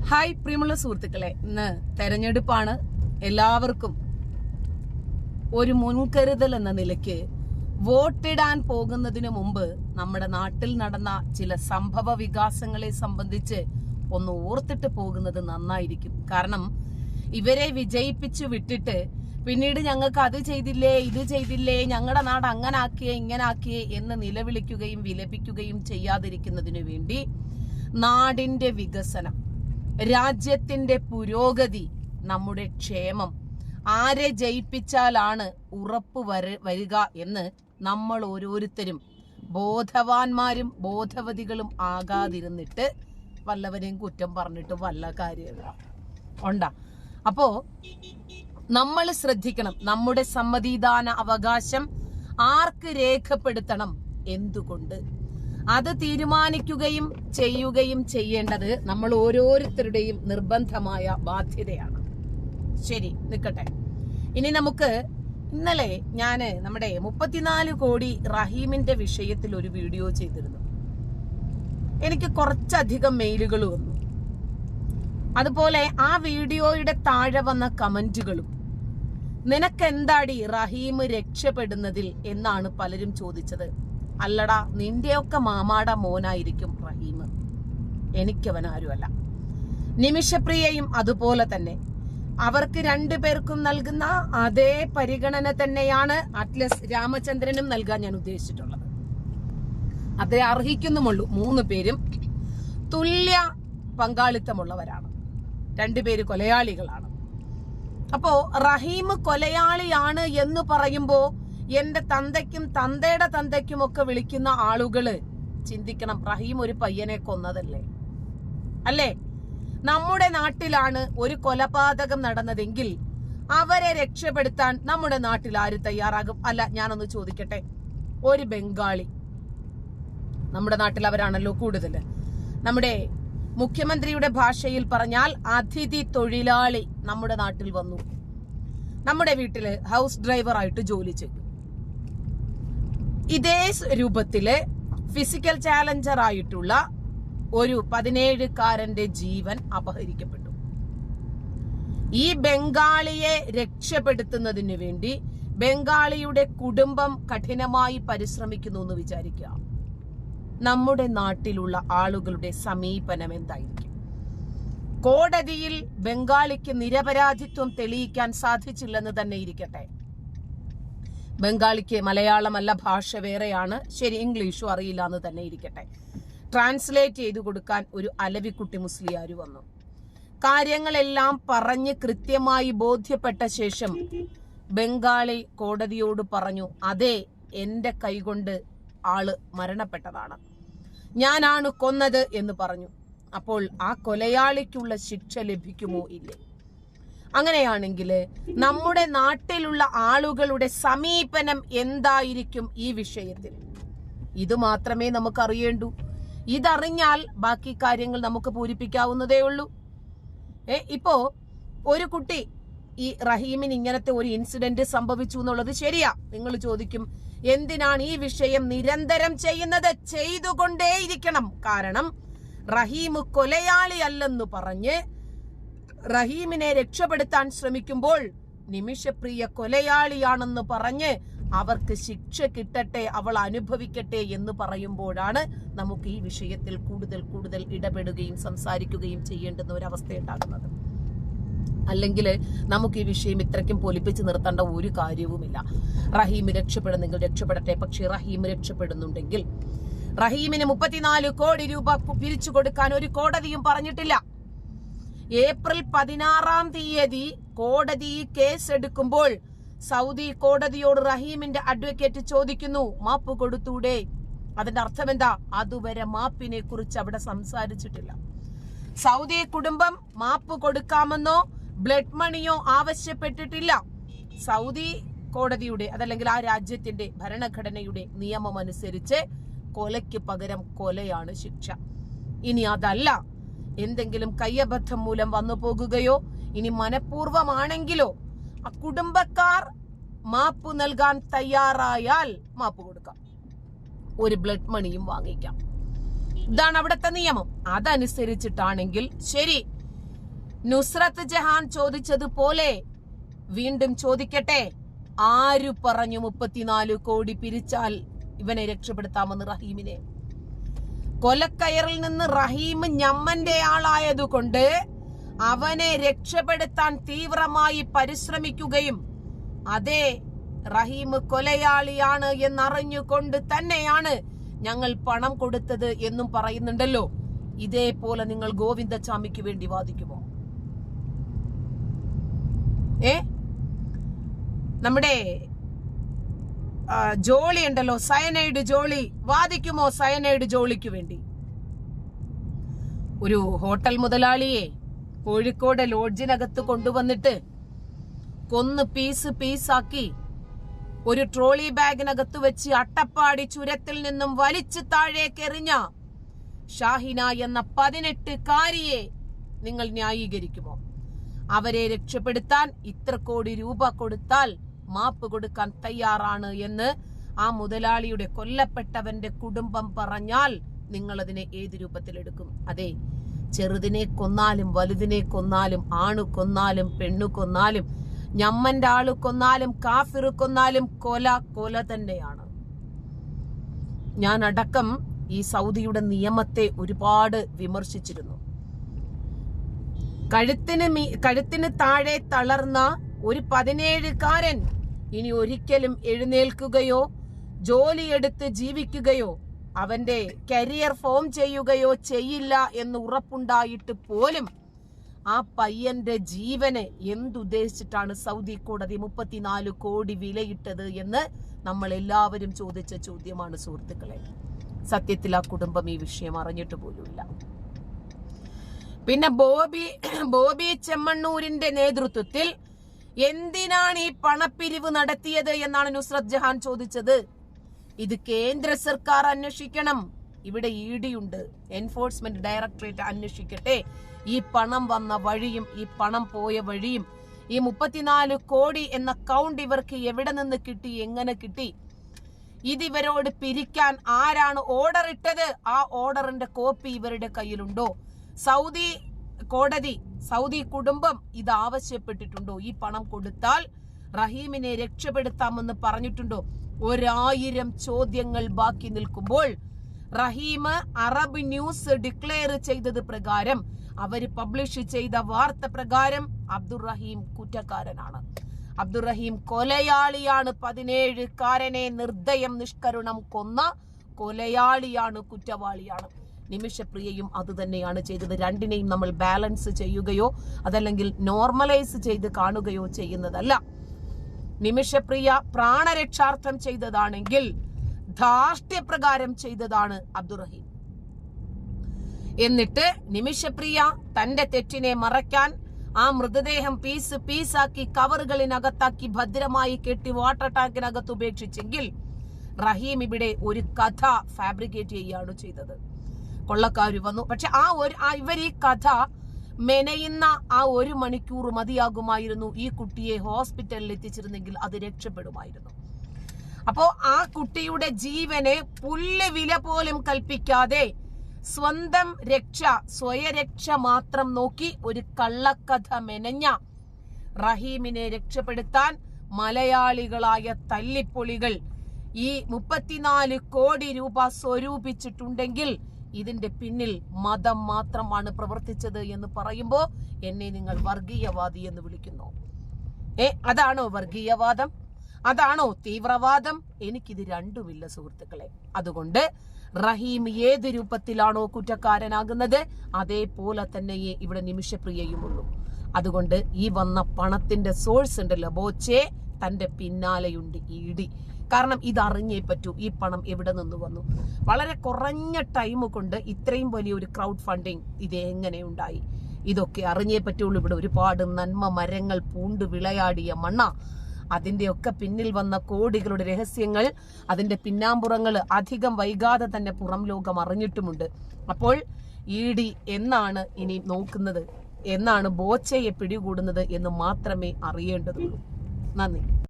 Hi പ്രിയമുള്ള സുഹൃത്തുക്കളെ, ഇന്ന് തെരഞ്ഞെടുപ്പാണ്. എല്ലാവർക്കും ഒരു മുൻകരുതൽ എന്ന നിലയ്ക്ക് വോട്ടിടാൻ പോകുന്നതിനു മുമ്പ് നമ്മുടെ നാട്ടിൽ നടന്ന ചില സംഭവ വികാസങ്ങളെ സംബന്ധിച്ച് ഒന്ന് ഓർത്തിട്ട് പോകുന്നത് നന്നായിരിക്കും. കാരണം ഇവരെ വിജയിപ്പിച്ചു വിട്ടിട്ട് പിന്നീട് ഞങ്ങൾക്ക് അത് ചെയ്തില്ലേ, ഇത് ചെയ്തില്ലേ, ഞങ്ങളുടെ നാട് അങ്ങനെ ആക്കിയേ ഇങ്ങനെ ആക്കിയേ എന്ന് നിലവിളിക്കുകയും വിലപിക്കുകയും ചെയ്യാതിരിക്കുന്നതിനു വേണ്ടി നാടിന്റെ വികസനം, രാജ്യത്തിന്റെ പുരോഗതി, നമ്മുടെ ക്ഷേമം ആരെ ജയിപ്പിച്ചാലാണ് ഉറപ്പ് വരിക എന്ന് നമ്മൾ ഓരോരുത്തരും ബോധവാന്മാരും ബോധവതികളും ആകാതിരുന്നിട്ട് വല്ലവരെയും കുറ്റം പറഞ്ഞിട്ട് വല്ല കാര്യമില്ല ഉണ്ടാ. അപ്പോ നമ്മൾ ശ്രദ്ധിക്കണം, നമ്മുടെ സമ്മതിദാന അവകാശം ആർക്ക് രേഖപ്പെടുത്തണം, എന്തുകൊണ്ട്, അത് തീരുമാനിക്കുകയും ചെയ്യുകയും ചെയ്യേണ്ടത് നമ്മൾ ഓരോരുത്തരുടെയും നിർബന്ധമായ ബാധ്യതയാണ്. ശരി, നിൽക്കട്ടെ. ഇനി നമുക്ക് ഇന്നലെ ഞാന് നമ്മുടെ 34 കോടി റഹീമിന്റെ വിഷയത്തിൽ ഒരു വീഡിയോ ചെയ്തിരുന്നു. എനിക്ക് കുറച്ചധികം മെയിലുകൾ വന്നു. അതുപോലെ ആ വീഡിയോയുടെ താഴെ വന്ന കമന്റുകളും, നിനക്കെന്താടി റഹീം രക്ഷപ്പെടുന്നതിൽ എന്നാണ് പലരും ചോദിച്ചത്. അല്ലടാ, നിന്റെയൊക്കെ മാമാട മോനായിരിക്കും റഹീം, എനിക്കവൻ ആരുമല്ല. നിമിഷപ്രിയയും അതുപോലെ തന്നെ. അവർക്ക് രണ്ടുപേർക്കും നൽകുന്ന അതേ പരിഗണന തന്നെയാണ് അറ്റ്ലസ് രാമചന്ദ്രനും നൽകാൻ ഞാൻ ഉദ്ദേശിച്ചിട്ടുള്ളത്. അതേ അർഹിക്കുന്നുമുള്ളൂ. 3 പേരും തുല്യ പങ്കാളിത്തമുള്ളവരാണ്. 2 പേര് കൊലയാളികളാണ്. അപ്പോ റഹീം കൊലയാളിയാണ് എന്ന് പറയുമ്പോ എന്റെ തന്തയ്ക്കും തന്തയുടെ തന്തയ്ക്കും ഒക്കെ വിളിക്കുന്ന ആളുകള് ചിന്തിക്കണം, റഹീം ഒരു പയ്യനെ കൊന്നതല്ലേ? അല്ലേ? നമ്മുടെ നാട്ടിലാണ് ഒരു കൊലപാതകം നടന്നതെങ്കിൽ അവരെ രക്ഷപ്പെടുത്താൻ നമ്മുടെ നാട്ടിൽ ആര് തയ്യാറാകും? അല്ല, ഞാനൊന്ന് ചോദിക്കട്ടെ, ഒരു ബംഗാളി, നമ്മുടെ നാട്ടിൽ അവരാണല്ലോ കൂടുതൽ, നമ്മുടെ മുഖ്യമന്ത്രിയുടെ ഭാഷയിൽ പറഞ്ഞാൽ അതിഥി തൊഴിലാളി നമ്മുടെ നാട്ടിൽ വന്നു, നമ്മുടെ വീട്ടില് ഹൗസ് ഡ്രൈവർ ആയിട്ട് ജോലി ചെയ്തു. ഇതേ രൂപത്തില് ഫിസിക്കൽ ചാലഞ്ചർ ആയിട്ടുള്ള ഒരു 17കാരന്റെ ജീവൻ അപഹരിക്കപ്പെട്ടു. ഈ ബംഗാളിയെ രക്ഷപ്പെടുത്തുന്നതിന് വേണ്ടി ബംഗാളിയുടെ കുടുംബം കഠിനമായി പരിശ്രമിക്കുന്നു എന്ന് വിചാരിക്കുക. നമ്മുടെ നാട്ടിലുള്ള ആളുകളുടെ സമീപനം എന്തായിരിക്കും? കോടതിയിൽ ബംഗാളിക്ക് നിരപരാധിത്വം തെളിയിക്കാൻ സാധിച്ചില്ലെന്ന് തന്നെ ഇരിക്കട്ടെ. ബംഗാളിക്ക് മലയാളമല്ല, ഭാഷ വേറെയാണ്, ശരി, ഇംഗ്ലീഷും അറിയില്ല എന്ന് തന്നെ ഇരിക്കട്ടെ. ട്രാൻസ്ലേറ്റ് ചെയ്തു കൊടുക്കാൻ ഒരു അലവിക്കുട്ടി മുസ്ലിയാർ വന്നു. കാര്യങ്ങളെല്ലാം പറഞ്ഞ് കൃത്യമായി ബോധ്യപ്പെട്ട ശേഷം ബംഗാളി കോടതിയോട് പറഞ്ഞു, അതെ, എന്റെ കൈകൊണ്ട് ആള് മരണപ്പെട്ടതാണ്, ഞാനാണ് കൊന്നത് എന്ന് പറഞ്ഞു. അപ്പോൾ ആ കൊലയാളിക്കുള്ള ശിക്ഷ ലഭിക്കുമോ ഇല്ലേ? അങ്ങനെയാണെങ്കിൽ നമ്മുടെ നാട്ടിലുള്ള ആളുകളുടെ സമീപനം എന്തായിരിക്കും ഈ വിഷയത്തിൽ? ഇത് മാത്രമേ നമുക്ക് അറിയേണ്ടൂ. ഇതറിഞ്ഞാൽ ബാക്കി കാര്യങ്ങൾ നമുക്ക് പൂരിപ്പിക്കാവുന്നതേ ഉള്ളൂ. ഇപ്പോ ഒരു കുട്ടി, ഈ റഹീമിന് ഇങ്ങനത്തെ ഒരു ഇൻസിഡന്റ് സംഭവിച്ചു എന്നുള്ളത് ശരിയാ. നിങ്ങൾ ചോദിക്കും, എന്തിനാണ് ഈ വിഷയം നിരന്തരം ചെയ്യുന്നത്? ചെയ്തുകൊണ്ടേയിരിക്കണം. കാരണം റഹീം കൊലയാളി അല്ലെന്ന് പറഞ്ഞ് റഹീമിനെ രക്ഷപ്പെടുത്താൻ ശ്രമിക്കുമ്പോൾ നിമിഷപ്രിയ കൊലയാളിയാണെന്ന് പറഞ്ഞ് അവർക്ക് ശിക്ഷ കിട്ടട്ടെ, അവൾ അനുഭവിക്കട്ടെ എന്ന് പറയുമ്പോഴാണ് നമുക്ക് ഈ വിഷയത്തിൽ കൂടുതൽ ഇടപെടുകയും സംസാരിക്കുകയും ചെയ്യേണ്ടുന്ന ഒരവസ്ഥ ഉണ്ടാകുന്നത്. അല്ലെങ്കിൽ നമുക്ക് ഈ വിഷയം ഇത്രയ്ക്കും പൊലിപ്പിച്ച് നിർത്തേണ്ട ഒരു കാര്യവുമില്ല. റഹീം രക്ഷപ്പെടുന്നെങ്കിൽ രക്ഷപ്പെടട്ടെ. പക്ഷെ റഹീം രക്ഷപ്പെടുന്നുണ്ടെങ്കിൽ റഹീമിന് 34 കോടി രൂപ പിരിച്ചു കൊടുക്കാൻ ഒരു കോടതിയും പറഞ്ഞിട്ടില്ല. ഏപ്രിൽ 16-ാം തീയതി കോടതി കേസ് എടുക്കുമ്പോൾ സൗദി കോടതിയോട് റഹീമിന്റെ അഡ്വക്കേറ്റ് ചോദിക്കുന്നു, മാപ്പ് കൊടുത്തൂടെ? അതിന്റെ അർത്ഥം എന്താ? അതുവരെ മാപ്പിനെ കുറിച്ച് അവിടെ സംസാരിച്ചിട്ടില്ല. സൗദി കുടുംബം മാപ്പ് കൊടുക്കാമെന്നോ ബ്ലഡ് മണിയോ ആവശ്യപ്പെട്ടിട്ടില്ല. സൗദി കോടതിയുടെ, അതല്ലെങ്കിൽ ആ രാജ്യത്തിന്റെ ഭരണഘടനയുടെ നിയമം അനുസരിച്ച് കൊലയ്ക്ക് പകരം കൊലയാണ് ശിക്ഷ. ഇനി അതല്ല, എന്തെങ്കിലും കയ്യബദ്ധം മൂലം വന്നു പോകുകയോ ഇനി മനഃപൂർവ്വമാണെങ്കിലോ ആ കുടുംബക്കാർ മാപ്പ് നൽകാൻ തയ്യാറായാൽ മാപ്പ് കൊടുക്കാം, ഒരു ബ്ലഡ് മണിയും വാങ്ങിക്കാം. ഇതാണ് അവിടുത്തെ നിയമം. അതനുസരിച്ചിട്ടാണെങ്കിൽ ശരി, നുസ്രത്ത് ജഹാൻ ചോദിച്ചതുപോലെ വീണ്ടും ചോദിക്കട്ടെ, ആരു പറഞ്ഞു 34 കോടി പിരിച്ചാൽ ഇവനെ രക്ഷപ്പെടുത്താമെന്ന്? റഹീമിനെ. കൊലക്കയറിൽ നിന്ന് റഹീം ഞമ്മന്റെ ആളായതുകൊണ്ട് അവനെ രക്ഷപ്പെടുത്താൻ തീവ്രമായി പരിശ്രമിക്കുകയും അതേ റഹീം കൊലയാളിയാണ് എന്നറിഞ്ഞുകൊണ്ട് തന്നെയാണ് ഞങ്ങൾ പണം കൊടുത്തത് എന്നും പറയുന്നുണ്ടല്ലോ. ഇതേപോലെ നിങ്ങൾ ഗോവിന്ദചാമിക്ക് വേണ്ടി വാദിക്കുമോ? നമ്മുടെ ജോളി ഉണ്ടല്ലോ, സയനൈഡ് ജോളി, വാദിക്കുമോ സയനൈഡ് ജോളിക്ക് വേണ്ടി? ഒരു ഹോട്ടൽ മുതലാളിയെ കോഴിക്കോട് ലോഡ്ജിനകത്ത് കൊണ്ടുവന്നിട്ട് കൊന്ന് പീസാക്കി ഒരു ട്രോളി ബാഗിനകത്ത് വെച്ച് അട്ടപ്പാടി ചുരത്തിൽ നിന്നും വലിച്ചു താഴേക്ക് എറിഞ്ഞ ഷാഹിന എന്ന 18-കാരിയെ നിങ്ങൾ ന്യായീകരിക്കുമോ? അവരെ രക്ഷപ്പെടുത്താൻ ഇത്ര കോടി രൂപ കൊടുത്താൽ മാപ്പ് കൊടുക്കാൻ തയ്യാറാണ് എന്ന് ആ മുതലാളിയുടെ കൊല്ലപ്പെട്ടവന്റെ കുടുംബം പറഞ്ഞാൽ നിങ്ങൾ അതിനെ ഏത് രൂപത്തിലെടുക്കും? അതെ, ചെറുതിനെ കൊന്നാലും വലുതിനെ കൊന്നാലും ആണു കൊന്നാലും പെണ്ണു കൊന്നാലും ഞമ്മന്റെ ആള് കൊന്നാലും കാഫിർ കൊന്നാലും കൊല തന്നെയാണ്. ഞാൻ അടക്കം ഈ സൗദിയുടെ നിയമത്തെ ഒരുപാട് വിമർശിച്ചിരുന്നു. കഴുത്തിന് താഴെ തളർന്ന ഒരു 17-കാരൻ ഇനി ഒരിക്കലും എഴുന്നേൽക്കുകയോ ജോലിയെടുത്ത് ജീവിക്കുകയോ അവന്റെ കരിയർ ഫോം ചെയ്യുകയോ ചെയ്യില്ല എന്ന് ഉറപ്പുണ്ടായിട്ട് പോലും ആ പയ്യന്റെ ജീവന് എന്തുദ്ദേശിച്ചിട്ടാണ് സൗദി കോടതി 34 കോടി വിലയിട്ടത് എന്ന് നമ്മൾ എല്ലാവരും ചോദിച്ച ചോദ്യമാണ് സുഹൃത്തുക്കളെ. സത്യത്തിൽ ആ കുടുംബം ഈ വിഷയം അറിഞ്ഞിട്ട് പോലുമില്ല. പിന്നെ ബോബി ചെമ്മണ്ണൂരിന്റെ നേതൃത്വത്തിൽ എന്തിനാണ് ഈ പണപ്പിരിവ് നടത്തിയത് എന്നാണ് നുസ്രത്ത് ജഹാൻ ചോദിച്ചത്. ഇത് കേന്ദ്ര സർക്കാർ അന്വേഷിക്കണം. ഇവിടെ ED ഉണ്ട്, എൻഫോഴ്സ്മെന്റ് ഡയറക്ടറേറ്റ് അന്വേഷിക്കട്ടെ. ഈ പണം വന്ന വഴിയും ഈ പണം പോയ വഴിയും ഈ 34 കോടി എന്ന കൗണ്ട് ഇവർക്ക് എവിടെ നിന്ന് കിട്ടി, എങ്ങനെ കിട്ടി, ഇതിവരോട് പിരിക്കാൻ ആരാണ് ഓർഡർ ഇട്ടത്, ആ ഓർഡറിന്റെ കോപ്പി ഇവരുടെ കയ്യിലുണ്ടോ? സൗദി കോടതി, സൗദി കുടുംബം ഇത് ആവശ്യപ്പെട്ടിട്ടുണ്ടോ? ഈ പണം കൊടുത്താൽ റഹീമിനെ രക്ഷപ്പെടുത്താമെന്ന് പറഞ്ഞിട്ടുണ്ടോ? 1000 ചോദ്യങ്ങൾ ബാക്കി നിൽക്കുമ്പോൾ റഹീം അറബ് ന്യൂസ് ഡിക്ലെയർ ചെയ്തത് പ്രകാരം, അവര് പബ്ലിഷ് ചെയ്ത വാർത്ത പ്രകാരം അബ്ദുറഹീം കുറ്റക്കാരനാണ്. അബ്ദുറഹീം കൊലയാളിയാണ്. 17-കാരനെ നിർദ്ദയം നിഷ്കരുണം കൊന്ന കൊലയാളിയാണ്, കുറ്റവാളിയാണ്. നിമിഷപ്രിയയും അത് തന്നെയാണ് ചെയ്തത്. രണ്ടിനെയും നമ്മൾ ബാലൻസ് ചെയ്യുകയോ അതല്ലെങ്കിൽ നോർമലൈസ് ചെയ്ത് കാണുകയോ ചെയ്യുന്നതല്ല. നിമിഷപ്രിയ പ്രാണരക്ഷാർത്ഥം ചെയ്തതാണെങ്കിൽ ധാർഷ്ട്യപ്രകാരം ചെയ്തതാണ് അബ്ദുറഹീം. എന്നിട്ട് നിമിഷപ്രിയ തന്റെ തെറ്റിനെ മറയ്ക്കാൻ ആ മൃതദേഹം പീസാക്കി കവറുകളിനകത്താക്കി ഭദ്രമായി കെട്ടി വാട്ടർ ടാങ്കിനകത്ത് ഉപേക്ഷിച്ചെങ്കിൽ റഹീം ഇവിടെ ഒരു കഥ ഫാബ്രിക്കേറ്റ് ചെയ്യുകയാണ് ചെയ്തത്. കൊള്ളക്കാര് വന്നു. പക്ഷെ ഇവർ ഈ കഥ മെനയുന്ന ആ 1 മണിക്കൂർ മതിയാകുമായിരുന്നു ഈ കുട്ടിയെ ഹോസ്പിറ്റലിൽ എത്തിച്ചിരുന്നെങ്കിൽ അത് രക്ഷപ്പെടുമായിരുന്നു. അപ്പോ ആ കുട്ടിയുടെ ജീവന് പുല്ല് വില പോലും കൽപ്പിക്കാതെ സ്വന്തം സ്വയരക്ഷ മാത്രം നോക്കി ഒരു കള്ളക്കഥ മെനഞ്ഞ റഹീമിനെ രക്ഷപ്പെടുത്താൻ മലയാളികളായ തല്ലിപ്പൊളികൾ ഈ 34 കോടി രൂപ സ്വരൂപിച്ചിട്ടുണ്ടെങ്കിൽ ഇതിന്റെ പിന്നിൽ മതം മാത്രമാണ് പ്രവർത്തിച്ചത് എന്ന് പറയുമ്പോ എന്നെ നിങ്ങൾ വർഗീയവാദി എന്ന് വിളിക്കുന്നു. അതാണോ വർഗീയവാദം? അതാണോ തീവ്രവാദം? എനിക്കിത് രണ്ടുമില്ല സുഹൃത്തുക്കളെ. അതുകൊണ്ട് റഹീം ഏത് രൂപത്തിലാണോ കുറ്റക്കാരനാകുന്നത് അതേപോലെ തന്നെയേ ഇവിടെ നിമിഷപ്രിയയുമുള്ളൂ. അതുകൊണ്ട് ഈ വന്ന പണത്തിന്റെ സോഴ്സ് ഉണ്ടല്ലോ ബോച്ചെ, തന്റെ പിന്നാലെയുണ്ട് ED. കാരണം ഇതറിഞ്ഞേ പറ്റൂ ഈ പണം എവിടെ നിന്ന് വന്നു. വളരെ കുറഞ്ഞ ടൈം കൊണ്ട് ഇത്രയും വലിയൊരു ക്രൗഡ് ഫണ്ടിങ് ഇത് എങ്ങനെ ഉണ്ടായി, ഇതൊക്കെ അറിഞ്ഞേ പറ്റുള്ളൂ. ഇവിടെ ഒരുപാട് നന്മ മരങ്ങൾ പൂണ്ട് വിളയാടിയ മണ്ണ. അതിന്റെയൊക്കെ പിന്നിൽ വന്ന കോടികളുടെ രഹസ്യങ്ങൾ, അതിന്റെ പിന്നാമ്പുറങ്ങൾ അധികം വൈകാതെ തന്നെ പുറം ലോകം അറിഞ്ഞിട്ടുമുണ്ട്. അപ്പോൾ ED എന്നാണ് ഇനി നോക്കുന്നത്, എന്നാണ് ബോച്ചയെ പിടികൂടുന്നത് എന്ന് മാത്രമേ അറിയേണ്ടതുള്ളൂ. നന്ദി.